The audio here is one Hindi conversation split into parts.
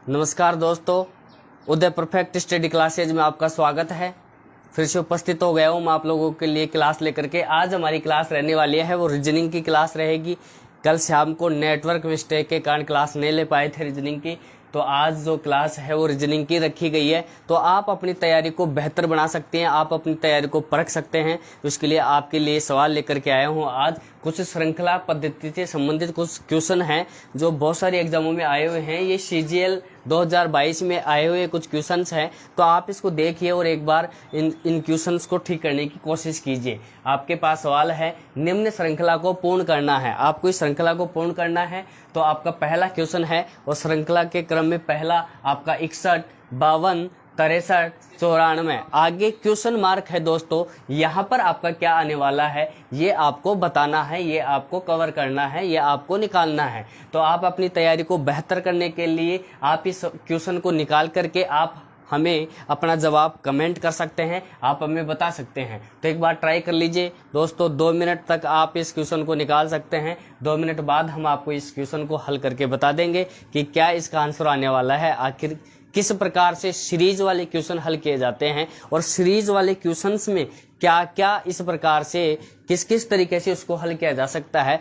नमस्कार दोस्तों, उदय परफेक्ट स्टडी क्लासेज में आपका स्वागत है। फिर से उपस्थित हो गया हूँ मैं आप लोगों के लिए क्लास लेकर के। आज हमारी क्लास रहने वाली है वो रीजनिंग की क्लास रहेगी। कल शाम को नेटवर्क मिस्टेक के कारण क्लास नहीं ले पाए थे रीजनिंग की, तो आज जो क्लास है वो रीजनिंग की रखी गई है। तो आप अपनी तैयारी को बेहतर बना सकते हैं, आप अपनी तैयारी को परख सकते हैं। तो इसके लिए आपके लिए सवाल लेकर के आया हूँ आज। कुछ श्रृंखला पद्धति से संबंधित कुछ क्वेश्चन हैं जो बहुत सारे एग्जामों में आए हुए हैं। ये CGL 2022 में आए हुए कुछ क्वेश्चंस हैं, तो आप इसको देखिए और एक बार इन क्वेश्चंस को ठीक करने की कोशिश कीजिए। आपके पास सवाल है, निम्न श्रृंखला को पूर्ण करना है। आपको इस श्रृंखला को पूर्ण करना है तो आपका पहला क्वेश्चन है और श्रृंखला के क्रम में पहला आपका 61, 52, 63, 94। आगे क्वेश्चन मार्क है दोस्तों। यहाँ पर आपका क्या आने वाला है ये आपको बताना है, ये आपको कवर करना है, ये आपको निकालना है। तो आप अपनी तैयारी को बेहतर करने के लिए आप इस क्वेश्चन को निकाल करके आप हमें अपना जवाब कमेंट कर सकते हैं, आप हमें बता सकते हैं। तो एक बार ट्राई कर लीजिए दोस्तों। 2 मिनट तक आप इस क्वेश्चन को निकाल सकते हैं। 2 मिनट बाद हम आपको इस क्वेश्चन को हल करके बता देंगे कि क्या इसका आंसर आने वाला है। आखिर किस प्रकार से सीरीज वाले क्वेश्चन हल किए जाते हैं और सीरीज वाले क्वेश्चंस में क्या क्या इस प्रकार से किस किस तरीके से उसको हल किया जा सकता है।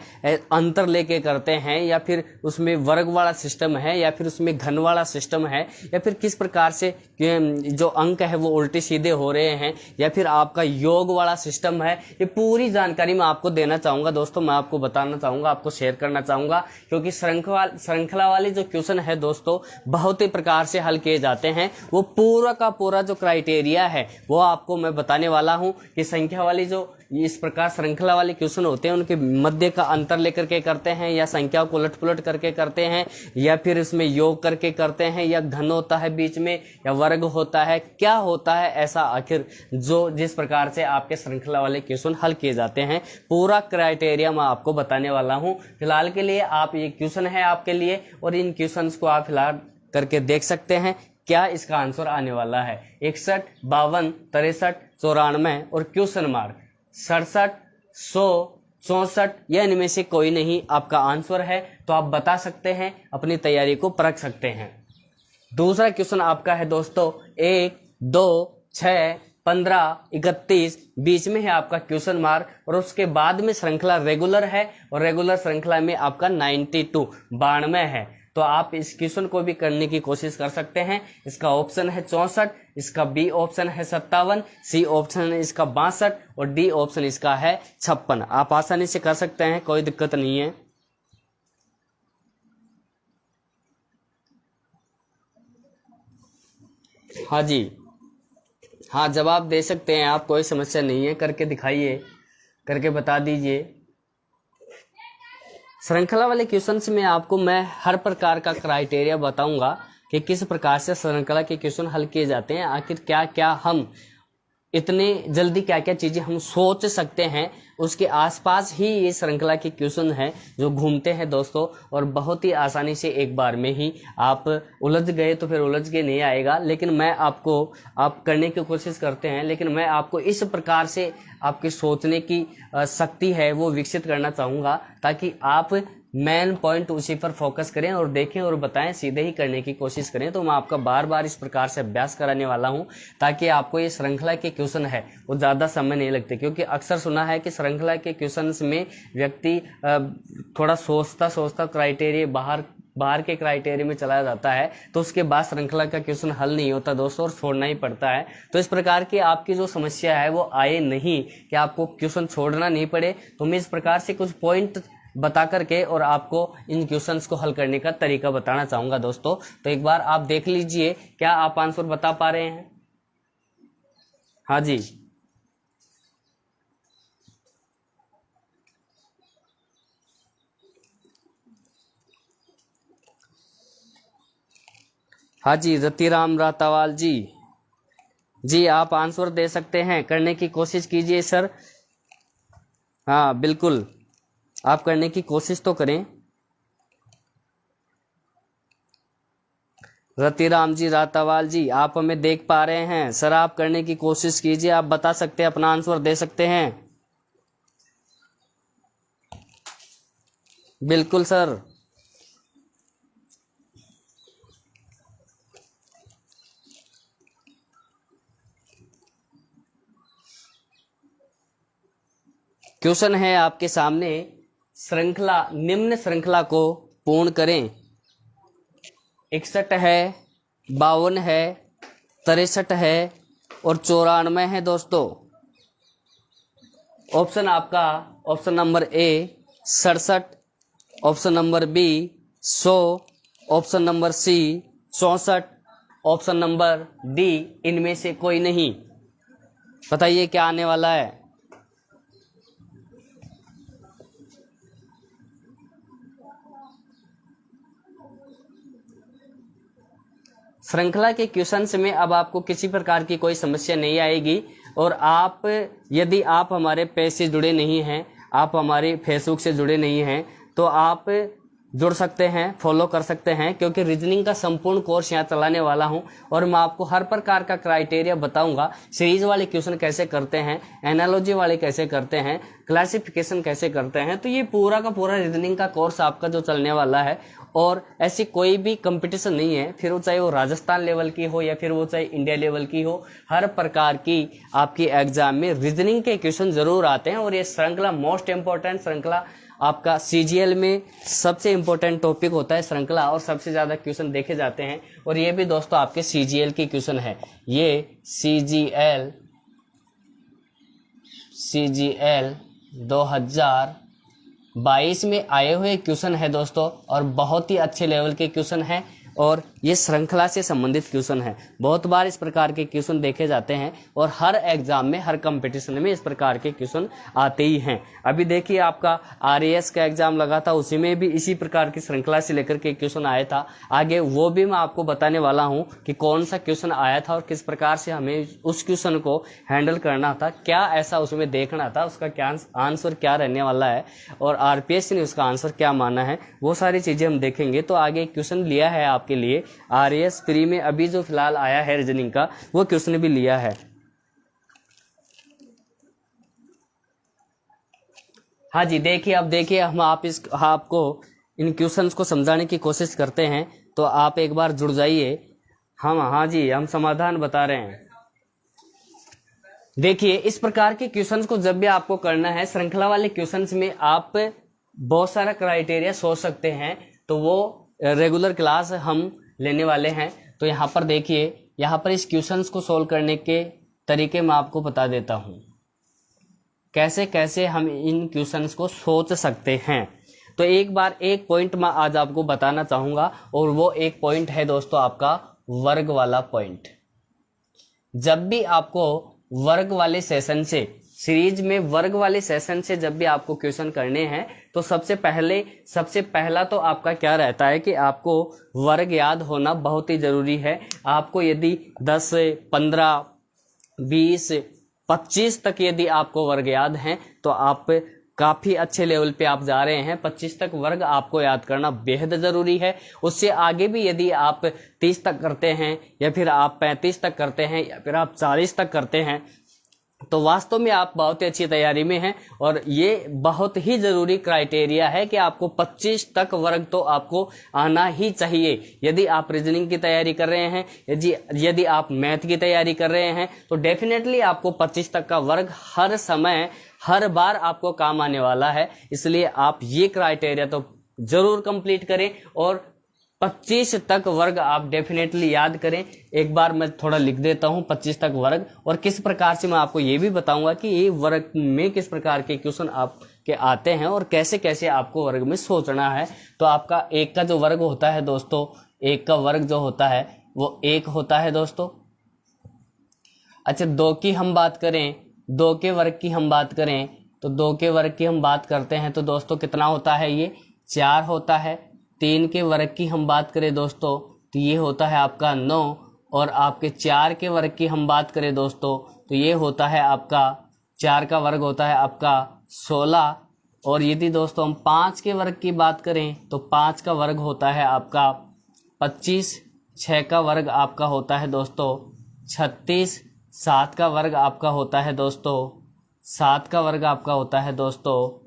अंतर लेके करते हैं या फिर उसमें वर्ग वाला सिस्टम है या फिर उसमें घन वाला सिस्टम है या फिर किस प्रकार से जो अंक है वो उल्टे सीधे हो रहे हैं या फिर आपका योग वाला सिस्टम है। ये पूरी जानकारी मैं आपको देना चाहूँगा दोस्तों, मैं आपको बताना चाहूँगा, आपको शेयर करना चाहूँगा। क्योंकि श्रृंखला वाले जो क्वेश्चन है दोस्तों बहुत ही प्रकार से हल किए जाते हैं। वो पूरा का पूरा जो क्राइटेरिया है वो आपको मैं बताने वाला हूँ कि संख्या वाली जो इस प्रकार श्रृंखला वाले क्वेश्चन होते हैं उनके मध्य का अंतर लेकर के करते हैं या संख्या को उलट पुलट करके करते हैं या फिर इसमें योग करके करते हैं या घन होता है बीच में या वर्ग होता है, क्या होता है ऐसा आखिर जो जिस प्रकार से आपके श्रृंखला वाले क्वेश्चन हल किए जाते हैं। पूरा क्राइटेरिया मैं आपको बताने वाला हूँ। फिलहाल के लिए आप ये क्वेश्चन है आपके लिए और इन क्वेश्चन को आप फिलहाल करके देख सकते हैं क्या इसका आंसर आने वाला है। 61, 52, 63, 94 और क्वेश्चन मार्क 67, 100, 64 या इनमें से कोई नहीं आपका आंसर है। तो आप बता सकते हैं, अपनी तैयारी को परख सकते हैं। दूसरा क्वेश्चन आपका है दोस्तों 1, 2, 6, 15, 31, बीच में है आपका क्वेश्चन मार्क और उसके बाद में श्रृंखला रेगुलर है और रेगुलर श्रृंखला में आपका 92 है। तो आप इस क्वेश्चन को भी करने की कोशिश कर सकते हैं। इसका ऑप्शन है 64, इसका बी ऑप्शन है 57, सी ऑप्शन है इसका 62 और डी ऑप्शन इसका है 56। आप आसानी से कर सकते हैं, कोई दिक्कत नहीं है। हाँ जी, हाँ जवाब दे सकते हैं आप, कोई समस्या नहीं है। करके दिखाइए, करके बता दीजिए। श्रृंखला वाले क्वेश्चंस में आपको मैं हर प्रकार का क्राइटेरिया बताऊंगा कि किस प्रकार से श्रृंखला के क्वेश्चन हल किए जाते हैं। आखिर क्या क्या हम इतने जल्दी क्या क्या चीजें हम सोच सकते हैं, उसके आसपास ही ये श्रृंखला के क्वेश्चन हैं जो घूमते हैं दोस्तों। और बहुत ही आसानी से एक बार में ही आप उलझ गए तो फिर उलझ के नहीं आएगा। लेकिन मैं आपको आप करने की कोशिश करते हैं, लेकिन मैं आपको इस प्रकार से आपकी सोचने की शक्ति है वो विकसित करना चाहूँगा ताकि आप मेन पॉइंट उसी पर फोकस करें और देखें और बताएं, सीधे ही करने की कोशिश करें। तो मैं आपका बार बार इस प्रकार से अभ्यास कराने वाला हूं ताकि आपको ये श्रृंखला के क्वेश्चन है वो ज़्यादा समय नहीं लगते। क्योंकि अक्सर सुना है कि श्रृंखला के क्वेश्चंस में व्यक्ति थोड़ा सोचता क्राइटेरिया बाहर के क्राइटेरिया में चला जाता है तो उसके बाद श्रृंखला का क्वेश्चन हल नहीं होता दोस्तों और छोड़ना ही पड़ता है। तो इस प्रकार की आपकी जो समस्या है वो आए नहीं कि आपको क्वेश्चन छोड़ना नहीं पड़े, तो मैं इस प्रकार से कुछ पॉइंट बता करके और आपको इन क्वेश्चंस को हल करने का तरीका बताना चाहूंगा दोस्तों। तो एक बार आप देख लीजिए, क्या आप आंसर बता पा रहे हैं? हाँ जी, हाँ जी, रतिराम रातावाल जी आप आंसर दे सकते हैं, करने की कोशिश कीजिए सर। हाँ बिल्कुल, आप करने की कोशिश तो करें। रतिराम जी रातावाल जी आप हमें देख पा रहे हैं सर, आप करने की कोशिश कीजिए, आप बता सकते हैं, अपना आंसर दे सकते हैं। बिल्कुल सर। क्वेश्चन है आपके सामने, श्रृंखला निम्न श्रृंखला को पूर्ण करें। 61 है, 52 है, 63 है और 94 है दोस्तों। ऑप्शन आपका, option number A 67, option number B 100, option number C 64, option number D इनमें से कोई नहीं। बताइए क्या आने वाला है। श्रृंखला के क्वेश्चंस में अब आपको किसी प्रकार की कोई समस्या नहीं आएगी। और आप, यदि आप हमारे पेज से जुड़े नहीं हैं, आप हमारे फेसबुक से जुड़े नहीं हैं, तो आप जुड़ सकते हैं, फॉलो कर सकते हैं, क्योंकि रीजनिंग का संपूर्ण कोर्स यहाँ चलाने वाला हूँ और मैं आपको हर प्रकार का क्राइटेरिया बताऊंगा। सीरीज वाले क्वेश्चन कैसे करते हैं, एनालॉजी वाले कैसे करते हैं, क्लासिफिकेशन कैसे करते हैं। तो ये पूरा का पूरा रीजनिंग का कोर्स आपका जो चलने वाला है। और ऐसी कोई भी कंपटीशन नहीं है, फिर वो चाहे वो राजस्थान लेवल की हो या फिर वो चाहे इंडिया लेवल की हो, हर प्रकार की आपकी एग्जाम में रीजनिंग के क्वेश्चन जरूर आते हैं। और ये श्रृंखला मोस्ट इंपॉर्टेंट श्रृंखला आपका सीजीएल में सबसे इंपॉर्टेंट टॉपिक होता है श्रृंखला, और सबसे ज्यादा क्वेश्चन देखे जाते हैं। और ये भी दोस्तों आपके सीजीएल की क्वेश्चन है। ये सीजीएल 2022 में आए हुए क्वेश्चन है दोस्तों, और बहुत ही अच्छे लेवल के क्वेश्चन है। और ये श्रृंखला से संबंधित क्वेश्चन है। बहुत बार इस प्रकार के क्वेश्चन देखे जाते हैं और हर एग्जाम में, हर कंपटीशन में इस प्रकार के क्वेश्चन आते ही हैं। अभी देखिए आपका आरएएस का एग्जाम लगा था, उसी में भी इसी प्रकार की श्रृंखला से लेकर के क्वेश्चन आया था। आगे वो भी मैं आपको बताने वाला हूं कि कौन सा क्वेश्चन आया था और किस प्रकार से हमें उस क्वेश्चन को हैंडल करना था, क्या ऐसा उसमें देखना था, उसका क्या आंसर क्या रहने वाला है और आरपीएससी ने उसका आंसर क्या माना है, वो सारी चीजें हम देखेंगे। तो आगे क्वेश्चन लिया है आपके लिए आरएएस प्री में, अभी जो फिलहाल आया है रीजनिंग का, वो क्वेश्चन भी लिया है। हाँ जी, देखिए अब देखिए हम आपको इन क्वेश्चंस को समझाने की कोशिश करते हैं, तो आप एक बार जुड़ जाइए। हाँ जी, हम समाधान बता रहे हैं। देखिए इस प्रकार के क्वेश्चंस को जब भी आपको करना है, श्रृंखला वाले क्वेश्चंस में आप बहुत सारा क्राइटेरिया सोच सकते हैं, तो वो रेगुलर क्लास हम लेने वाले हैं। तो यहाँ पर देखिए, यहाँ पर इस क्वेश्चंस को सोल्व करने के तरीके मैं आपको बता देता हूँ, कैसे कैसे हम इन क्वेश्चंस को सोच सकते हैं। तो एक बार एक पॉइंट मैं आज आपको बताना चाहूंगा, और वो एक पॉइंट है दोस्तों आपका वर्ग वाला पॉइंट। जब भी आपको वर्ग वाले सेशन से, सीरीज में वर्ग वाले सेशन से जब भी आपको क्वेश्चन करने हैं, तो सबसे पहला तो आपका क्या रहता है कि आपको वर्ग याद होना बहुत ही जरूरी है। आपको यदि 10, 15, 20, 25 तक यदि आपको वर्ग याद हैं, तो आप काफी अच्छे लेवल पे आप जा रहे हैं। 25 तक वर्ग आपको याद करना बेहद जरूरी है। उससे आगे भी यदि आप 30 तक करते हैं, या फिर आप 35 तक करते हैं, या फिर आप 40 तक करते हैं, तो वास्तव में आप बहुत ही अच्छी तैयारी में हैं। और ये बहुत ही जरूरी क्राइटेरिया है कि आपको 25 तक वर्ग तो आपको आना ही चाहिए। यदि आप रीजनिंग की तैयारी कर रहे हैं, यदि आप मैथ की तैयारी कर रहे हैं, तो डेफिनेटली आपको 25 तक का वर्ग हर समय, हर बार आपको काम आने वाला है। इसलिए आप ये क्राइटेरिया तो जरूर कंप्लीट करें और 25 तक वर्ग आप डेफिनेटली याद करें। एक बार मैं थोड़ा लिख देता हूं 25 तक वर्ग, और किस प्रकार से मैं आपको ये भी बताऊंगा कि ये वर्ग में किस प्रकार के क्वेश्चन आपके आते हैं और कैसे कैसे आपको वर्ग में सोचना है। तो आपका एक का जो वर्ग होता है दोस्तों, एक का वर्ग जो होता है वो 1 होता है दोस्तों। अच्छा, 2 की हम बात करें, 2 के वर्ग की हम बात करें, तो 2 के वर्ग की हम बात करते हैं तो दोस्तों कितना होता है, ये 4 होता है। 3 के वर्ग की हम बात करें दोस्तों, तो ये होता है आपका 9। और आपके 4 के वर्ग की हम बात करें दोस्तों, तो ये होता है आपका 4 का वर्ग होता है आपका 16। और यदि दोस्तों हम 5 के वर्ग की बात करें, तो 5 का वर्ग होता है आपका 25। 6 का वर्ग आपका होता है दोस्तों 36। 7 का वर्ग आपका होता है दोस्तों 7 का वर्ग आपका होता है दोस्तों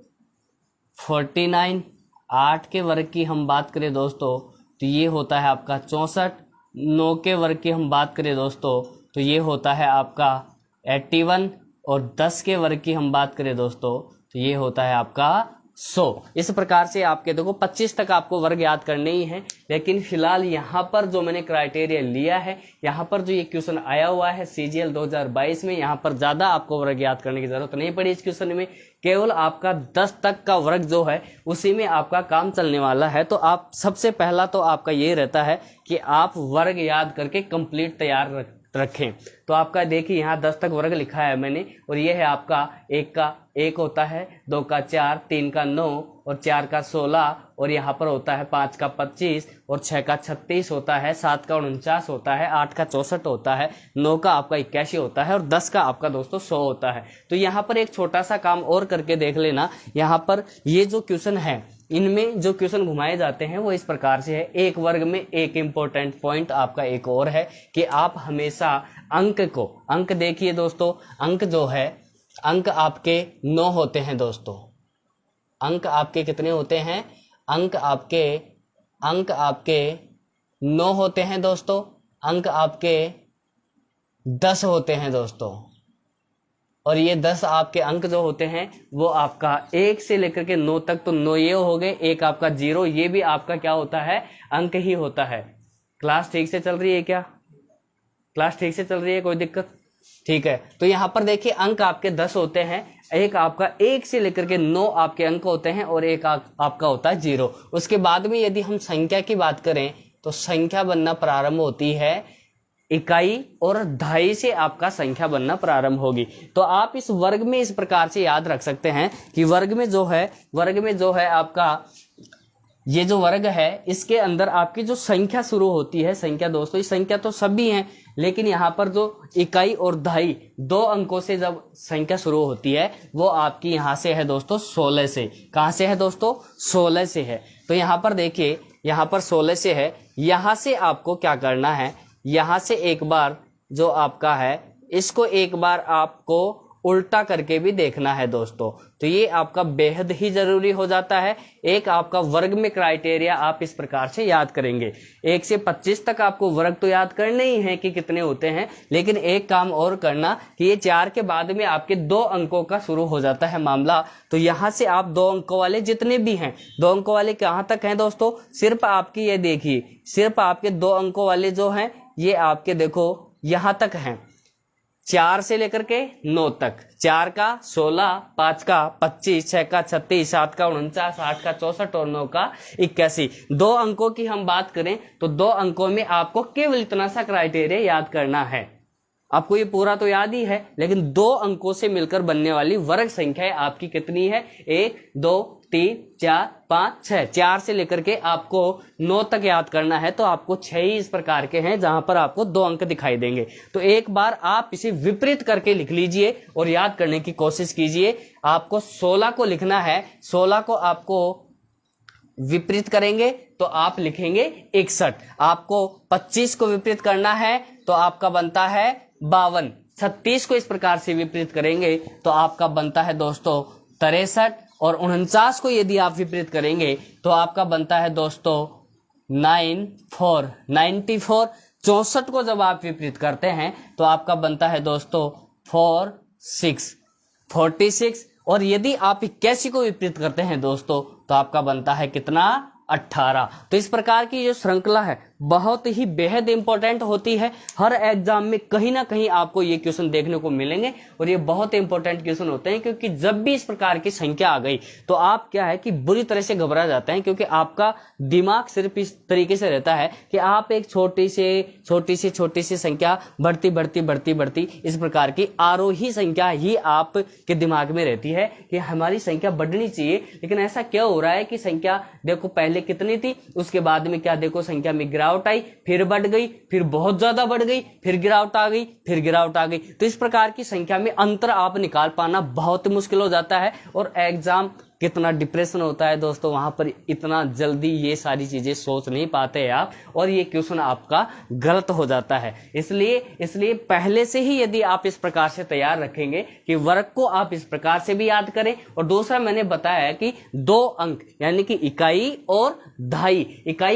49। 8 के वर्ग की हम बात करें दोस्तों, तो ये होता है आपका 64। 9 के वर्ग की हम बात करें दोस्तों, तो ये होता है आपका 81। और 10 के वर्ग की हम बात करें दोस्तों, तो ये होता है आपका 100। इस प्रकार से आपके देखो 25 तक आपको वर्ग याद करने ही है, लेकिन फिलहाल यहाँ पर जो मैंने क्राइटेरिया लिया है, यहाँ पर जो ये क्वेश्चन आया हुआ है CGL 2022 में, यहाँ पर ज्यादा आपको वर्ग याद करने की जरूरत नहीं पड़ी। इस क्वेश्चन में केवल आपका 10 तक का वर्ग जो है उसी में आपका काम चलने वाला है। तो आप सबसे पहला तो आपका ये रहता है कि आप वर्ग याद करके कंप्लीट तैयार रखें। तो आपका देखिए यहाँ 10 तक वर्ग लिखा है मैंने, और ये है आपका 1 का 1 होता है, 2 का 4, 3 का 9 और 4 का 16, और यहाँ पर होता है 5 का 25 और 6 का 36 होता है, 7 का 49 होता है, 8 का 64 होता है, 9 का आपका 81 होता है और 10 का आपका दोस्तों 100 होता है। तो यहाँ पर एक छोटा सा काम और करके देख लेना। यहाँ पर ये जो क्वेश्चन है, इनमें जो क्वेश्चन घुमाए जाते हैं वो इस प्रकार से है। एक वर्ग में एक इंपॉर्टेंट पॉइंट आपका एक और है कि आप हमेशा अंक देखिए दोस्तों, अंक जो है, अंक आपके 9 होते हैं दोस्तों। अंक आपके कितने होते हैं? अंक आपके 9 होते हैं दोस्तों। अंक आपके 10 होते हैं दोस्तों, और ये 10 आपके अंक जो होते हैं वो आपका 1 से लेकर के 9 तक, तो 9 ये हो गए, एक आपका 0, ये भी आपका क्या होता है? अंक ही होता है। क्लास ठीक से चल रही है क्या? क्लास ठीक से चल रही है? कोई दिक्कत? ठीक है। तो यहाँ पर देखिए अंक आपके 10 होते हैं, एक आपका 1 से लेकर के 9 आपके अंक होते हैं और एक आपका होता है 0। उसके बाद में यदि हम संख्या की बात करें तो संख्या बनना प्रारंभ होती है इकाई और दहाई से आपका संख्या बनना प्रारंभ होगी। तो आप इस वर्ग में इस प्रकार से याद रख सकते हैं कि वर्ग में जो है आपका ये जो वर्ग है इसके अंदर आपकी जो संख्या शुरू होती है, संख्या दोस्तों, ये संख्या तो सभी हैं, लेकिन यहाँ पर जो इकाई और दहाई 2 अंकों से जब संख्या शुरू होती है वो आपकी यहाँ से है दोस्तों 16 से। कहाँ से है दोस्तों? 16 से है। तो यहाँ पर देखिए, यहाँ पर 16 से है। यहाँ से आपको क्या करना है, यहाँ से एक बार जो आपका है इसको एक बार आपको उल्टा करके भी देखना है दोस्तों। तो ये आपका बेहद ही जरूरी हो जाता है। एक आपका वर्ग में क्राइटेरिया आप इस प्रकार से याद करेंगे। 1 से 25 तक आपको वर्ग तो याद करने ही है कि कितने होते हैं, लेकिन एक काम और करना कि ये 4 के बाद में आपके 2 अंकों का शुरू हो जाता है मामला। तो यहाँ से आप 2 अंकों वाले जितने भी हैं, 2 अंकों वाले कहाँ तक हैं दोस्तों? सिर्फ आपकी ये देखिए, सिर्फ आपके 2 अंकों वाले जो हैं ये आपके देखो यहाँ तक हैं, 4 से लेकर के 9 तक। 4 का 16, 5 का 25, 6 का 36, 7 का 49, 8 का 64 और 9 का 81। 2 अंकों की हम बात करें तो 2 अंकों में आपको केवल इतना सा क्राइटेरिया याद करना है। आपको ये पूरा तो याद ही है, लेकिन 2 अंकों से मिलकर बनने वाली वर्ग संख्या आपकी कितनी है? 1, 2, 3, 4, 5, 6। 4 से लेकर के आपको 9 तक याद करना है। तो आपको 6 ही इस प्रकार के हैं जहां पर आपको 2 अंक दिखाई देंगे। तो एक बार आप इसे विपरीत करके लिख लीजिए और याद करने की कोशिश कीजिए। आपको 16 को लिखना है, 16 को आपको विपरीत करेंगे तो आप लिखेंगे 61। आपको 25 को विपरीत करना है तो आपका बनता है 52। 36 को इस प्रकार से विपरीत करेंगे तो आपका बनता है दोस्तों 63, और 49 को यदि आप विपरीत करेंगे तो आपका बनता है दोस्तों 94। 64 को जब आप विपरीत करते हैं तो आपका बनता है दोस्तों 46। और यदि आप 81 को विपरीत करते हैं दोस्तों तो आपका बनता है कितना? 18। तो इस प्रकार की जो श्रृंखला है बहुत ही बेहद इंपॉर्टेंट होती है। हर एग्जाम में कहीं ना कहीं आपको ये क्वेश्चन देखने को मिलेंगे और ये बहुत इंपॉर्टेंट क्वेश्चन होते हैं, क्योंकि जब भी इस प्रकार की संख्या आ गई तो आप क्या है कि बुरी तरह से घबरा जाते हैं, क्योंकि आपका दिमाग सिर्फ इस तरीके से रहता है कि आप एक छोटी सी संख्या बढ़ती इस प्रकार की आरोही संख्या ही आपके दिमाग में रहती है कि हमारी संख्या बढ़नी चाहिए। लेकिन ऐसा क्या हो रहा है कि संख्या देखो पहले कितनी थी, उसके बाद में क्या देखो संख्या में गिरावट आई, फिर बढ़ गई, फिर बहुत ज्यादा बढ़ गई, फिर गिरावट आ गई, फिर गिरावट आ गई। तो इस प्रकार की संख्या में अंतर आप निकाल पाना बहुत मुश्किल हो जाता है, और एग्जाम कितना डिप्रेशन होता है दोस्तों, वहां पर इतना जल्दी ये सारी चीजें सोच नहीं पाते हैं आप, और ये क्वेश्चन आपका गलत हो जाता है। इसलिए पहले से ही यदि आप इस प्रकार से तैयार रखेंगे कि वर्ग को आप इस प्रकार से भी याद करें, और दूसरा मैंने बताया कि 2 अंक यानी कि इकाई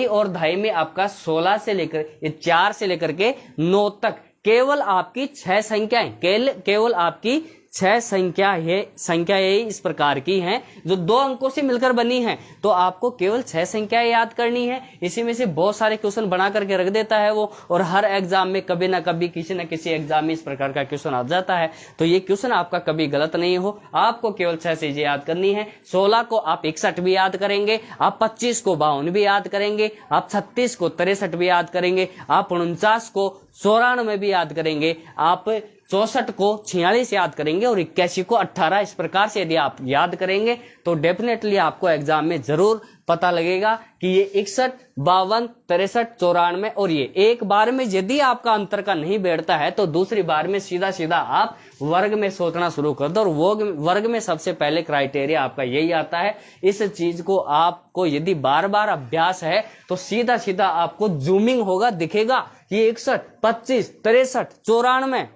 और दहाई में आपका 16 से लेकर 4 से लेकर के 9 तक केवल आपकी 6 संख्याएं, केवल आपकी छह संख्याएं इस प्रकार की हैं जो 2 अंकों से मिलकर बनी हैं, तो आपको केवल 6 संख्याएं याद करनी है। इसी में से बहुत सारे क्वेश्चन बना करके रख देता है वो, और हर एग्जाम में कभी ना कभी किसी न किसी एग्जाम में इस प्रकार का क्वेश्चन आ जाता है। तो ये क्वेश्चन आपका कभी गलत नहीं हो, आपको केवल 6 चीजें याद करनी है। 16 को आप 61 भी याद करेंगे, आप 25 को 52 भी याद करेंगे, आप 36 को 63 भी याद करेंगे, आप 49 को 94 भी याद करेंगे, आप 64 को 46 याद करेंगे, और 81 को 18। इस प्रकार से यदि आप याद करेंगे तो डेफिनेटली आपको एग्जाम में जरूर पता लगेगा कि ये 61, 52, 63, 94 और ये एक बार में यदि आपका अंतर का नहीं बैठता है तो दूसरी बार में सीधा सीधा आप वर्ग में सोचना शुरू कर दो, और वो वर्ग में सबसे पहले क्राइटेरिया आपका यही आता है। इस चीज को आपको यदि बार बार अभ्यास है तो सीधा सीधा आपको जूमिंग होगा, दिखेगा कि 61, 25, 63, 94,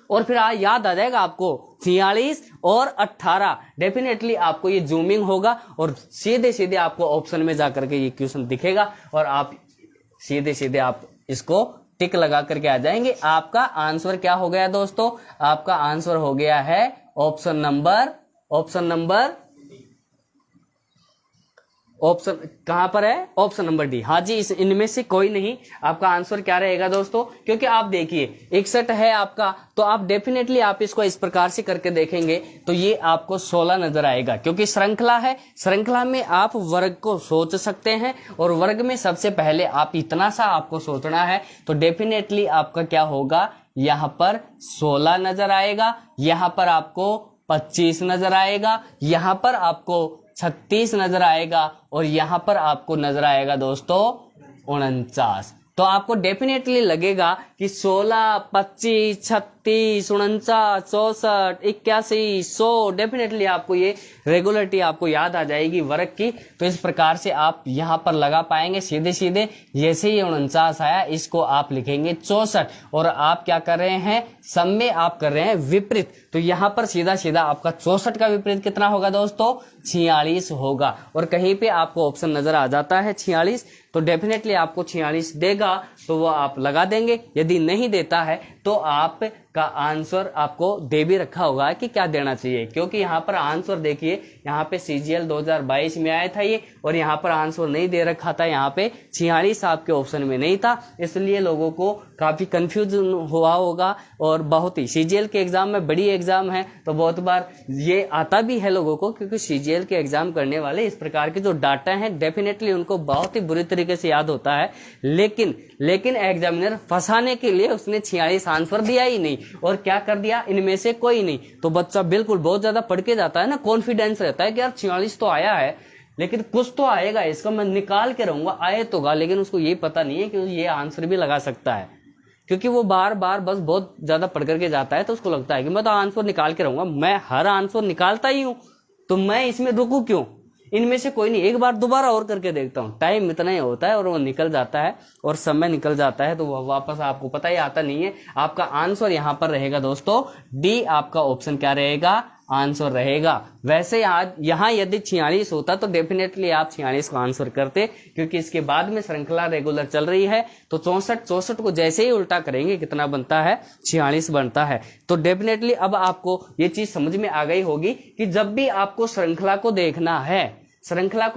और फिर याद आ जाएगा आपको 46 और 18। डेफिनेटली आपको ये जूमिंग होगा और सीधे सीधे आपको ऑप्शन में जाकर के ये क्वेश्चन दिखेगा, और आप सीधे सीधे आप इसको टिक लगा करके आ जाएंगे। आपका आंसर क्या हो गया दोस्तों? आपका आंसर हो गया है ऑप्शन नंबर ऑप्शन कहां पर है? Option number D. हाँ जी, इनमें से कोई नहीं। आपका आंसर क्या रहेगा दोस्तों? क्योंकि आप देखिए 61 है आपका, तो आप डेफिनेटली आप इसको इस प्रकार से करके देखेंगे तो ये आपको 16 नजर आएगा, क्योंकि श्रृंखला है। श्रृंखला में आप वर्ग को सोच सकते हैं, और वर्ग में सबसे पहले आप इतना सा आपको सोचना है, तो डेफिनेटली आपका क्या होगा? यहां पर 16 नजर आएगा, यहां पर आपको 25 नजर आएगा, यहां पर आपको 36 नजर आएगा, और यहां पर आपको नजर आएगा दोस्तों 49। तो आपको डेफिनेटली लगेगा कि 16, 25, 36, 49, 64, 81, 100, डेफिनेटली आपको ये रेगुलरिटी आपको याद आ जाएगी वर्ग की। तो इस प्रकार से आप यहां पर लगा पाएंगे सीधे सीधे। जैसे ही 49 आया, इसको आप लिखेंगे 64, और आप क्या कर रहे हैं? सम में आप कर रहे हैं विपरीत, तो यहां पर सीधा सीधा आपका 64 का विपरीत कितना होगा दोस्तों? 46 होगा। और कहीं पे आपको ऑप्शन नजर आ जाता है 46, तो डेफिनेटली आपको 46 देगा, तो वो आप लगा देंगे। यदि नहीं देता है तो आप का आंसर आपको दे भी रखा होगा कि क्या देना चाहिए, क्योंकि यहाँ पर आंसर देखिए, यहाँ पे CGL 2022 में आया था ये, और यहाँ पर आंसर नहीं दे रखा था, यहाँ पे 46 आपके ऑप्शन में नहीं था, इसलिए लोगों को काफी कंफ्यूजन हुआ होगा। और बहुत ही CGL के एग्जाम में बड़ी एग्जाम है, तो बहुत बार ये आता भी है लोगों को, क्योंकि CGL के एग्जाम करने वाले इस प्रकार के जो डाटा है डेफिनेटली उनको बहुत ही बुरी तरीके से याद होता है, लेकिन एग्जामिनर फंसाने के लिए उसने 46 आंसर दिया ही नहीं, और क्या कर दिया? इनमें से कोई नहीं। तो बच्चा बिल्कुल बहुत ज्यादा पढ़ के जाता है ना, कॉन्फिडेंस रहता है कि यार 46 तो आया है, लेकिन कुछ तो आएगा, इसका मैं निकाल के रहूंगा, आए तो गा। लेकिन उसको ये पता नहीं है कि ये आंसर भी लगा सकता है, क्योंकि वो बार बार बस बहुत ज्यादा पढ़ करके जाता है, तो उसको लगता है कि मैं तो आंसर निकाल के रहूंगा, मैं हर आंसर निकालता ही हूं, तो मैं इसमें रुकू क्यों? इनमें से कोई नहीं, एक बार दोबारा और करके देखता हूं। टाइम इतना ही होता है, और वो निकल जाता है, और समय निकल जाता है, तो वो वापस आपको पता ही आता नहीं है। आपका आंसर यहां पर रहेगा दोस्तों डी। आपका ऑप्शन क्या रहेगा? आंसर रहेगा। वैसे यहाँ यदि 46 होता तो डेफिनेटली आप 46 को आंसर करते, क्योंकि इसके बाद में श्रृंखला रेगुलर चल रही है, तो 64 को जैसे ही उल्टा करेंगे कितना बनता है? 46 बनता है। तो डेफिनेटली अब आपको ये चीज समझ में आ गई होगी कि जब भी आपको श्रृंखला को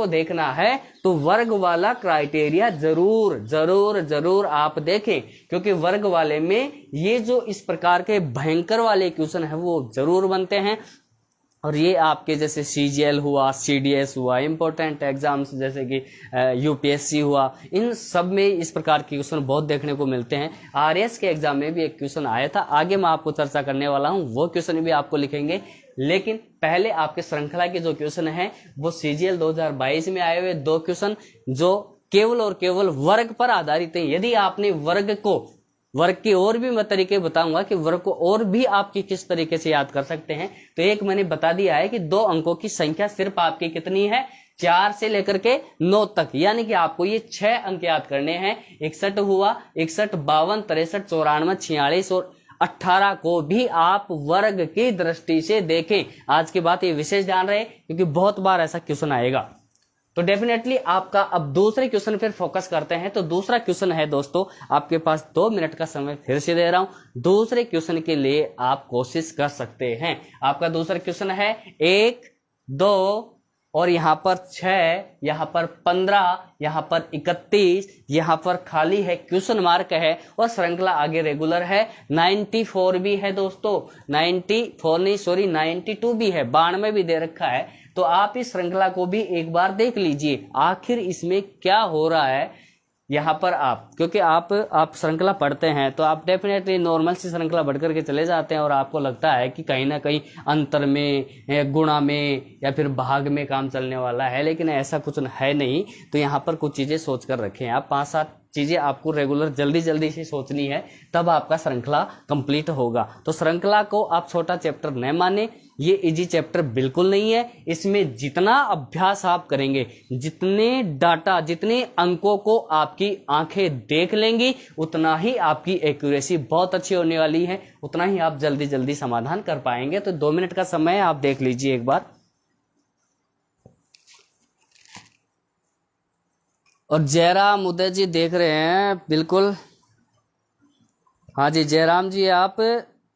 देखना है तो वर्ग वाला क्राइटेरिया जरूर आप देखें, क्योंकि वर्ग वाले में ये जो इस प्रकार के भयंकर वाले क्वेश्चन है वो जरूर बनते हैं। और ये आपके जैसे CGL हुआ, CDS हुआ, इंपॉर्टेंट एग्जाम्स जैसे कि UPSC हुआ, इन सब में इस प्रकार के क्वेश्चन बहुत देखने को मिलते हैं। RS के एग्जाम में भी एक क्वेश्चन आया था, आगे मैं आपको चर्चा करने वाला हूं, वो क्वेश्चन भी आपको लिखेंगे। लेकिन पहले आपके श्रृंखला के जो क्वेश्चन है वो CGL 2022 में आए हुए 2 क्वेश्चन जो केवल और केवल वर्ग पर आधारित है। यदि आपने वर्ग के और भी मैं तरीके बताऊंगा कि वर्ग को और भी आपकी किस तरीके से याद कर सकते हैं। तो एक मैंने बता दिया है कि 2 अंकों की संख्या सिर्फ आपकी कितनी है? 4 से लेकर के 9 तक, यानी कि आपको ये 6 अंक याद करने हैं। 61 हुआ, 61, 52, 63, 94, 46 और 18 को भी आप वर्ग की दृष्टि से देखें। आज की बात ये विशेष ध्यान रहे, क्योंकि बहुत बार ऐसा क्वेश्चन आएगा। तो डेफिनेटली आपका अब दूसरे क्वेश्चन फिर फोकस करते हैं। तो दूसरा क्वेश्चन है दोस्तों, आपके पास 2 मिनट का समय फिर से दे रहा हूं। दूसरे क्वेश्चन के लिए आप कोशिश कर सकते हैं। आपका दूसरा क्वेश्चन है 1, 2 और यहां पर 6, यहां पर 15, यहां पर 31, यहां पर खाली है, क्वेश्चन मार्क है और श्रृंखला आगे रेगुलर है। 94 भी है दोस्तों, 94 नहीं सॉरी 92 भी है, 92 भी दे रखा है। तो आप इस श्रृंखला को भी एक बार देख लीजिए आखिर इसमें क्या हो रहा है। यहां पर आप क्योंकि आप श्रृंखला पढ़ते हैं तो आप डेफिनेटली नॉर्मल सी श्रृंखला बढ़ करके चले जाते हैं और आपको लगता है कि कहीं ना कहीं अंतर में, गुणा में या फिर भाग में काम चलने वाला है, लेकिन ऐसा कुछ है नहीं। तो यहाँ पर कुछ चीजें सोच कर रखें आप, 5-7 चीजें आपको रेगुलर जल्दी जल्दी से सोचनी है, तब आपका श्रृंखला कंप्लीट होगा। तो श्रृंखला को आप छोटा चैप्टर न माने, ये इजी चैप्टर बिल्कुल नहीं है। इसमें जितना अभ्यास आप करेंगे, जितने डाटा, जितने अंकों को आपकी आंखें देख लेंगी, उतना ही आपकी एक्यूरेसी बहुत अच्छी होने वाली है, उतना ही आप जल्दी जल्दी समाधान कर पाएंगे। तो 2 मिनट का समय आप देख लीजिए एक बार। और जयराम उदय जी देख रहे हैं, बिल्कुल हाँ जी जयराम जी, आप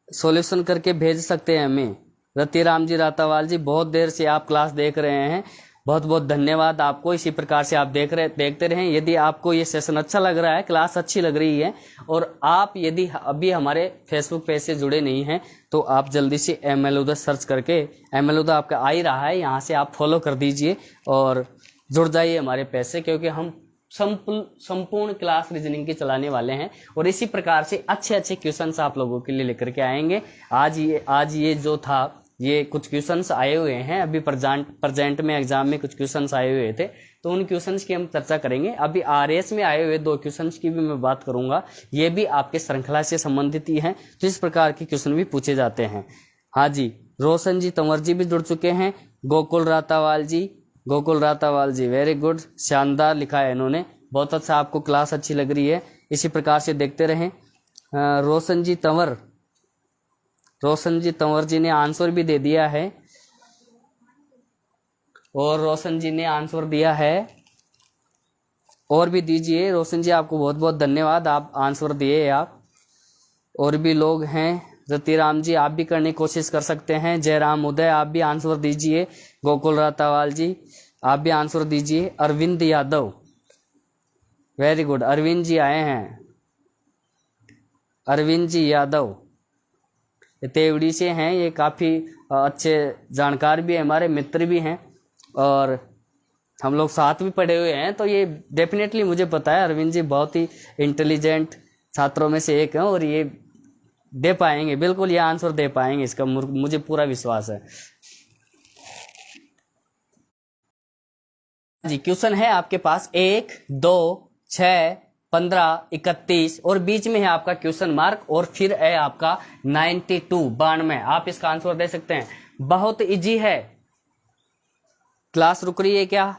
सॉल्यूशन करके भेज सकते हैं हमें। रतिराम जी रातावाल जी, बहुत देर से आप क्लास देख रहे हैं, बहुत बहुत धन्यवाद आपको। इसी प्रकार से आप देखते रहें। यदि आपको ये सेशन अच्छा लग रहा है, क्लास अच्छी लग रही है, और आप यदि अभी हमारे फेसबुक पेज से जुड़े नहीं हैं तो आप जल्दी से ML उदय सर्च करके, ML उदय आपका आ ही रहा है, यहाँ से आप फॉलो कर दीजिए और जुड़ जाइए हमारे पेज से, क्योंकि हम संपूर्ण क्लास रीजनिंग की चलाने वाले हैं और इसी प्रकार से अच्छे अच्छे क्वेश्चंस आप लोगों के लिए लेकर के आएंगे। आज ये जो था, ये कुछ क्वेश्चंस आए हुए हैं अभी प्रेजेंट में, एग्जाम में कुछ क्वेश्चंस आए हुए थे, तो उन क्वेश्चंस की हम चर्चा करेंगे। अभी RS में आए हुए 2 क्वेश्चंस की भी मैं बात करूंगा, ये भी आपके श्रृंखला से संबंधित ही हैं, तो इस प्रकार के क्वेश्चन भी पूछे जाते हैं। हाँ जी, रोशन जी तंवर जी भी जुड़ चुके हैं। गोकुल रातावाल जी वेरी गुड, शानदार लिखा है इन्होंने, बहुत अच्छा, आपको क्लास अच्छी लग रही है, इसी प्रकार से देखते रहें। रोशन जी तंवर जी ने आंसर भी दे दिया है, और रोशन जी ने आंसर दिया है, और भी दीजिए रोशन जी, आपको बहुत बहुत धन्यवाद, आप आंसर दिए आप। और भी लोग हैं, रतिराम जी आप भी करने की कोशिश कर सकते हैं, जयराम उदय आप भी आंसर दीजिए, गोकुल रातावाल जी आप भी आंसर दीजिए, अरविंद यादव वेरी गुड, अरविंद जी आए हैं, अरविंद जी यादव तेवड़ी से हैं, ये काफ़ी अच्छे जानकार भी हैं, हमारे मित्र भी हैं और हम लोग साथ भी पढ़े हुए हैं, तो ये डेफिनेटली मुझे पता है अरविंद जी बहुत ही इंटेलिजेंट छात्रों में से एक हैं और ये दे पाएंगे, बिल्कुल ये आंसर दे पाएंगे, इसका मुझे पूरा विश्वास है जी। क्वेश्चन है आपके पास 1, 2, 6, 15, 31 और बीच में है आपका क्वेश्चन मार्क और फिर है आपका 92। आप इसका आंसर दे सकते हैं, बहुत इजी है। क्लास रुक रही है क्या?